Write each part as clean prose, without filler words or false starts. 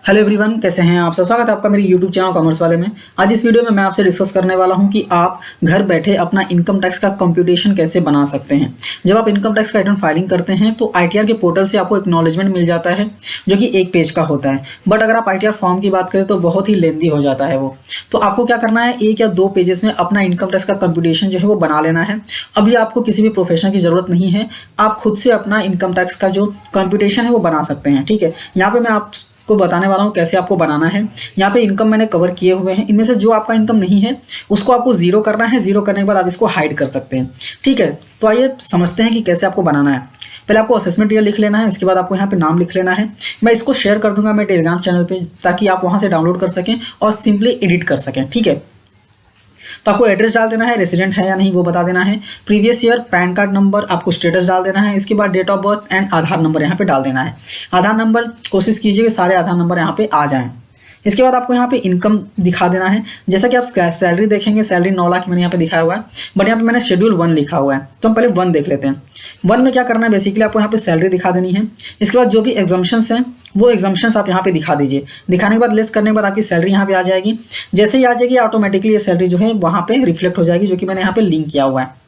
Hello everyone, कैसे हैं आप सब। स्वागत है आपका मेरे यूट्यूब चैनल कॉमर्स वाले में। आज इस वीडियो में मैं आपसे डिस्कस करने वाला हूं कि आप घर बैठे अपना इनकम टैक्स का कंप्यूटेशन कैसे बना सकते हैं। जब आप इनकम टैक्स का रिटर्न फाइलिंग करते हैं तो आईटीआर के पोर्टल से आपको एक्नॉलेजमेंट मिल जाता है जो कि एक पेज का होता है। बट अगर आप आईटीआर फॉर्म की बात करें तो बहुत ही लेंदी हो जाता है वो। तो आपको क्या करना है, एक या दो पेजेस में अपना इनकम टैक्स का कंप्यूटेशन जो है वो बना लेना है। अभी आपको किसी भी प्रोफेशनल की जरूरत नहीं है, आप खुद से अपना इनकम टैक्स का जो कंप्यूटेशन है वो बना सकते हैं। ठीक है, यहाँ पे मैं आपको बताने वाला हूँ कैसे आपको बनाना है। यहाँ पे इनकम मैंने कवर किए हुए हैं, इनमें से जो आपका इनकम नहीं है उसको आपको जीरो करना है। जीरो करने के बाद आप इसको हाइड कर सकते हैं। ठीक है, तो आइए समझते हैं कि कैसे आपको बनाना है। पहले आपको असेसमेंट ईयर लिख लेना है, इसके बाद आपको यहाँ पे नाम लिख लेना है। मैं इसको शेयर कर दूंगा मेरे टेलीग्राम चैनल पे ताकि आप वहाँ से डाउनलोड कर सकें और सिंपली एडिट कर सकें। ठीक है, तो आपको एड्रेस डाल देना है, रेसिडेंट है या नहीं वो बता देना है। Previous year PAN card number, आपको स्टेटस डाल देना है। इसके बाद date of birth and Aadhaar number यहाँ पे डाल देना है। आधार नंबर कोशिश कीजिए कि सारे आधार नंबर यहाँ पे आ जाएं। इसके बाद आपको यहाँ पे इनकम दिखा देना है। जैसा कि आप सैलरी देखेंगे, सैलरी 9 लाख मैंने यहाँ पे दिखाया हुआ है, बट यहाँ पे मैंने शेड्यूल 1 लिखा हुआ है। तो हम पहले 1 देख लेते हैं। 1 में क्या करना है, बेसिकली आपको यहाँ पे सैलरी दिखा देनी है। इसके बाद जो भी एग्जाम्पशंस हैं वो एग्जाम्पशंस आप यहाँ पे दिखा दीजिए। दिखाने के बाद लेस करने के बाद आपकी सैलरी यहाँ पे आ जाएगी। जैसे ही आ जाएगी ऑटोमेटिकली ये सैलरी जो है वहाँ पे रिफ्लेक्ट हो जाएगी, जो कि मैंने यहाँ पे लिंक किया हुआ है।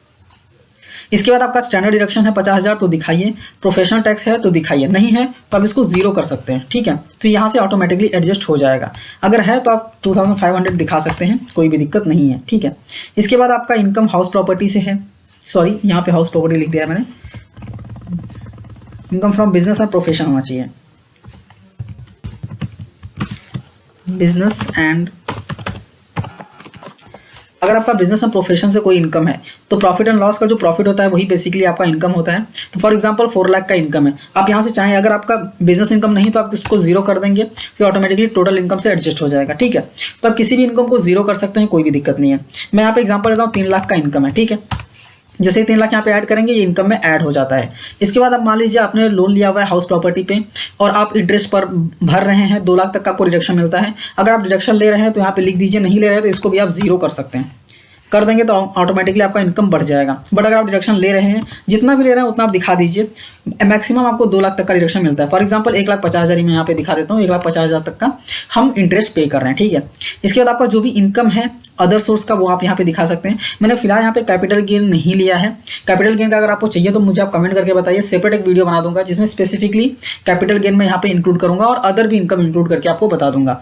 इसके बाद आपका स्टैंडर्ड डिडक्शन है 50,000 तो दिखाइए, प्रोफेशनल टैक्स है तो दिखाइए, नहीं है तो आप इसको जीरो कर सकते हैं। ठीक है, तो यहाँ से ऑटोमेटिकली एडजस्ट हो जाएगा। अगर है तो आप 2500 दिखा सकते हैं, कोई भी दिक्कत नहीं है। ठीक है, इसके बाद आपका इनकम हाउस प्रॉपर्टी से है, सॉरी यहाँ पे हाउस प्रॉपर्टी लिख दिया है मैंने। इनकम फ्रॉम बिजनेस और प्रोफेशन होना चाहिए, बिजनेस एंड। अगर आपका बिजनेस एंड प्रोफेशन से कोई इनकम है तो प्रॉफिट एंड लॉस का जो प्रॉफिट होता है वही बेसिकली आपका इनकम होता है। तो फॉर एग्जांपल 4 लाख का इनकम है, आप यहाँ से चाहें अगर आपका बिजनेस इनकम नहीं तो आप इसको जीरो कर देंगे तो ऑटोमेटिकली टोटल इनकम से एडजस्ट हो जाएगा। ठीक है, तो आप किसी भी इनकम को जीरो कर सकते हैं, कोई भी दिक्कत नहीं है। मैं यहाँ पे एग्जाम्पल लेता हूँ, 3 लाख का इनकम है। ठीक है, जैसे ही 3 लाख यहाँ पे ऐड करेंगे ये इनकम में ऐड हो जाता है। इसके बाद अब मान लीजिए आपने लोन लिया हुआ है हाउस प्रॉपर्टी पे और आप इंटरेस्ट पर भर रहे हैं, 2 लाख तक का आपको डिडक्शन मिलता है। अगर आप डिडक्शन ले रहे हैं तो यहाँ पे लिख दीजिए, नहीं ले रहे हैं तो इसको भी आप जीरो कर सकते हैं। कर देंगे तो ऑटोमेटिकली आपका इनकम बढ़ जाएगा। बट अगर आप डिडक्शन ले रहे हैं, जितना भी ले रहे हैं उतना आप दिखा दीजिए। मैक्सिमम आपको 2 लाख तक का डिडक्शन मिलता है। फॉर एग्जांपल 1,50,000 ही मैं यहाँ पे दिखा देता हूँ, 1,50,000 तक का हम इंटरेस्ट पे कर रहे हैं। ठीक है, इसके बाद आपका जो भी इनकम है अदर सोर्स का वो आप यहाँ पे दिखा सकते हैं। मैंने फिलहाल यहाँ पे कैपिटल गेन नहीं लिया है। कैपिटल गेन का अगर आपको चाहिए तो मुझे आप कमेंट करके बताइए, सेपरेट एक वीडियो बना दूंगा जिसमें स्पेसिफिकली कैपिटल गेन में यहाँ पे इंक्लूड करूंगा और अदर भी इनकम इंक्लूड करके आपको बता दूंगा।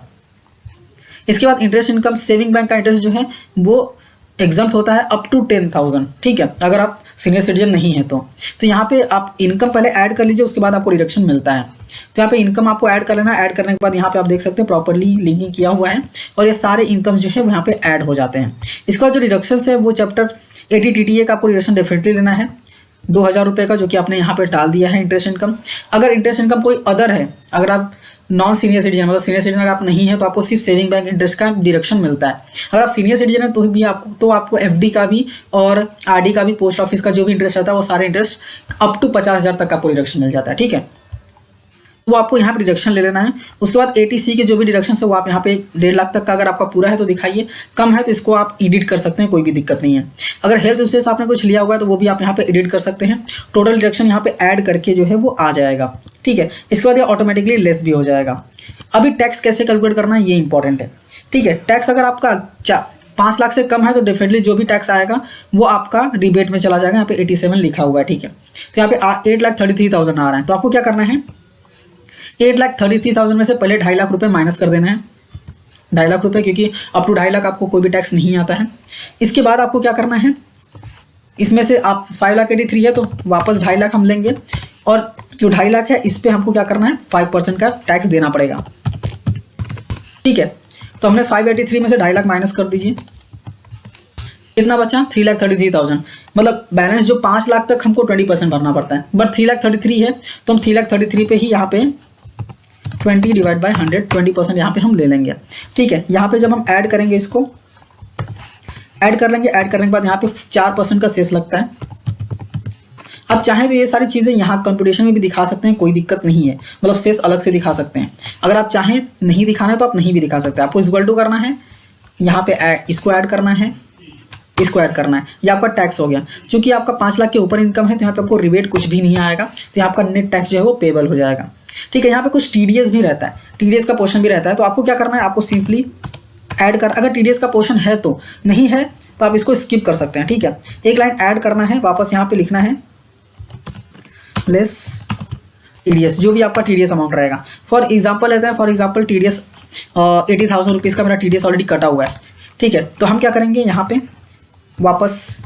इसके बाद इंटरेस्ट इनकम, सेविंग बैंक का इंटरेस्ट जो है वो एग्जाम्प्ट होता है अप टू 10,000। ठीक है, अगर आप सीनियर सिटीजन नहीं है तो यहाँ पे आप इनकम पहले ऐड कर लीजिए, उसके बाद आपको डिडक्शन मिलता है। तो यहाँ पे इनकम आपको ऐड कर लेना है। ऐड करने के बाद यहाँ पे आप देख सकते हैं प्रॉपर्ली लिंकिंग किया हुआ है और ये सारे इनकम जो है वो यहाँ पे ऐड हो जाते हैं। इसके बाद जो डिडक्शन है वो चैप्टर 80 TTA का आपको डिडक्शन डेफिनेटली लेना है, 2,000 रुपये का, जो कि आपने यहाँ पे डाल दिया है इंटरेस्ट इनकम। अगर इंटरेस्ट इनकम कोई अदर है, अगर आप नॉन सीनियर सिटीजन मतलब सीनियर सिटीजन अगर आप नहीं है तो आपको सिर्फ सेविंग बैंक इंटरेस्ट का डिडक्शन मिलता है। अगर आप सीनियर सिटीजन है तो भी आपको एफडी का भी और आरडी का भी, पोस्ट ऑफिस का जो भी इंटरेस्ट रहता है वो सारे इंटरेस्ट अप टू 50,000 तक का आपको डिडक्शन मिल जाता है। ठीक है, वो आपको यहाँ पे डिडक्शन ले लेना है। उसके बाद एटीसी के जो भी डिडक्शन है वो आप यहाँ पे 1.5 लाख तक का अगर आपका पूरा है तो दिखाइए, कम है तो इसको आप एडिट कर सकते हैं, कोई भी दिक्कत नहीं है। अगर हेल्थ इंश्योरेंस आपने कुछ लिया हुआ है तो वो भी आप यहाँ पे एडिट कर सकते हैं। टोटल डिडक्शन यहाँ पे ऐड करके जो है वो आ जाएगा। ठीक है, इसके बाद ये ऑटोमेटिकली लेस भी हो जाएगा। अभी टैक्स कैसे कैलकुलेट करना है ये इंपॉर्टेंट है। ठीक है, टैक्स अगर आपका 5 लाख से कम है तो डेफिनेटली जो भी टैक्स आएगा वो आपका रिबेट में चला जाएगा। यहाँ पे 87 लिखा हुआ है। ठीक है, तो यहाँ पे 8,33,000 आ रहा है, तो आपको क्या करना है, 8,33,000 में से पहले 2.5 लाख रुपए माइनस कर देना है। 2.5 लाख रुपए, क्योंकि अप टू 2.5 लाख आपको कोई भी टैक्स नहीं आता है। इसके बाद आपको क्या करना है, इसमें से आप 5,83,000 है तो वापस 2.5 लाख हम लेंगे और जो 2.5 लाख है इस पे हमको क्या करना है, 5% का टैक्स देना पड़ेगा। ठीक है, तो हमने 583 में से 2.5 लाख माइनस कर दीजिए, कितना बचा, 3,33,000। मतलब बैलेंस जो 5 लाख तक हमको 20% भरना पड़ता है, बट 3,33,000 है तो हम 3,33,000 पे ही यहाँ पे 20 डिवाइड बाय 100, 20% यहाँ पे हम ले लेंगे। ठीक है, यहाँ पे जब हम ऐड करेंगे, इसको ऐड कर लेंगे। ऐड करने के बाद यहाँ पे 4% का सेस लगता है। आप चाहें तो ये सारी चीज़ें यहाँ कंप्यूटेशन में भी दिखा सकते हैं, कोई दिक्कत नहीं है। मतलब सेस अलग से दिखा सकते हैं। अगर आप चाहें नहीं दिखाना है तो आप नहीं भी दिखा सकते हैं। आपको इक्वल टू करना है, यहाँ पे इसको ऐड करना है, इसको ऐड करना है। ये आपका टैक्स हो गया। चूंकि आपका 5 लाख के ऊपर इनकम है तो यहाँ पे आपको रिबेट कुछ भी नहीं आएगा, तो यहाँ आपका नेट टैक्स जो है वो पेबल हो जाएगा। ठीक है, यहाँ पे कुछ TDS भी रहता है, TDS का पोर्शन भी रहता है। तो आपको क्या करना है, आपको सिंपली ऐड कर, अगर TDS का पोर्शन है तो, नहीं है तो आप इसको स्किप कर सकते हैं। ठीक है, एक लाइन ऐड करना है, वापस यहाँ पे लिखना है लेस TDS, जो भी आपका TDS अमाउंट रहेगा। फॉर एग्जाम्पल लेते हैं, फॉर एग्जाम्पल TDS 80,000 रुपीज़ का मेरा TDS ऑलरेडी कटा हुआ है। ठीक है, तो हम क्या करेंगे, यहाँ पे वापस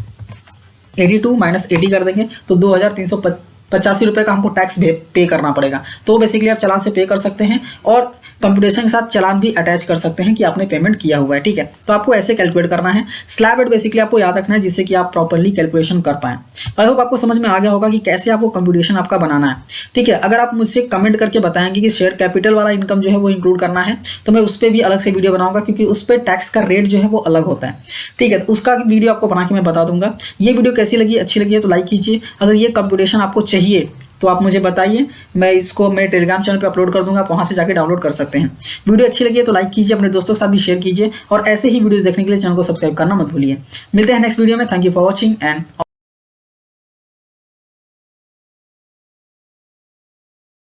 82 माइनस 80 कर देंगे, तो 2,385 रुपये का हमको टैक्स पे करना पड़ेगा। तो बेसिकली आप चालान से पे कर सकते हैं और कंप्यूटेशन के साथ चालान भी अटैच कर सकते हैं कि आपने पेमेंट किया हुआ है। ठीक है, तो आपको ऐसे कैलकुलेट करना है। स्लैब रेट बेसिकली आपको याद रखना है जिससे कि आप प्रॉपर्ली कैलकुलेशन कर पाएँ। आई होप आपको समझ में आ गया होगा कि कैसे आपको कंप्यूटेशन आपका बनाना है। ठीक है, अगर आप मुझसे कमेंट करके बताएंगे कि शेयर कैपिटल वाला इनकम जो है वो इंक्लूड करना है, तो मैं उस पर भी अलग से वीडियो बनाऊंगा, क्योंकि उस पर टैक्स का रेट जो है वो अलग होता है। ठीक है, तो उसका वीडियो आपको बना के मैं बता दूंगा। ये वीडियो कैसी लगी, अच्छी लगी है तो लाइक कीजिए। अगर ये कंप्यूटेशन आपको चाहिए तो आप मुझे बताइए, मैं इसको मेरे टेलीग्राम चैनल पे अपलोड कर दूंगा, आप वहाँ से जाके डाउनलोड कर सकते हैं। वीडियो अच्छी लगी है तो लाइक कीजिए, अपने दोस्तों के साथ भी शेयर कीजिए और ऐसे ही वीडियोस देखने के लिए चैनल को सब्सक्राइब करना मत भूलिए। मिलते हैं नेक्स्ट वीडियो में। Thank you for watching and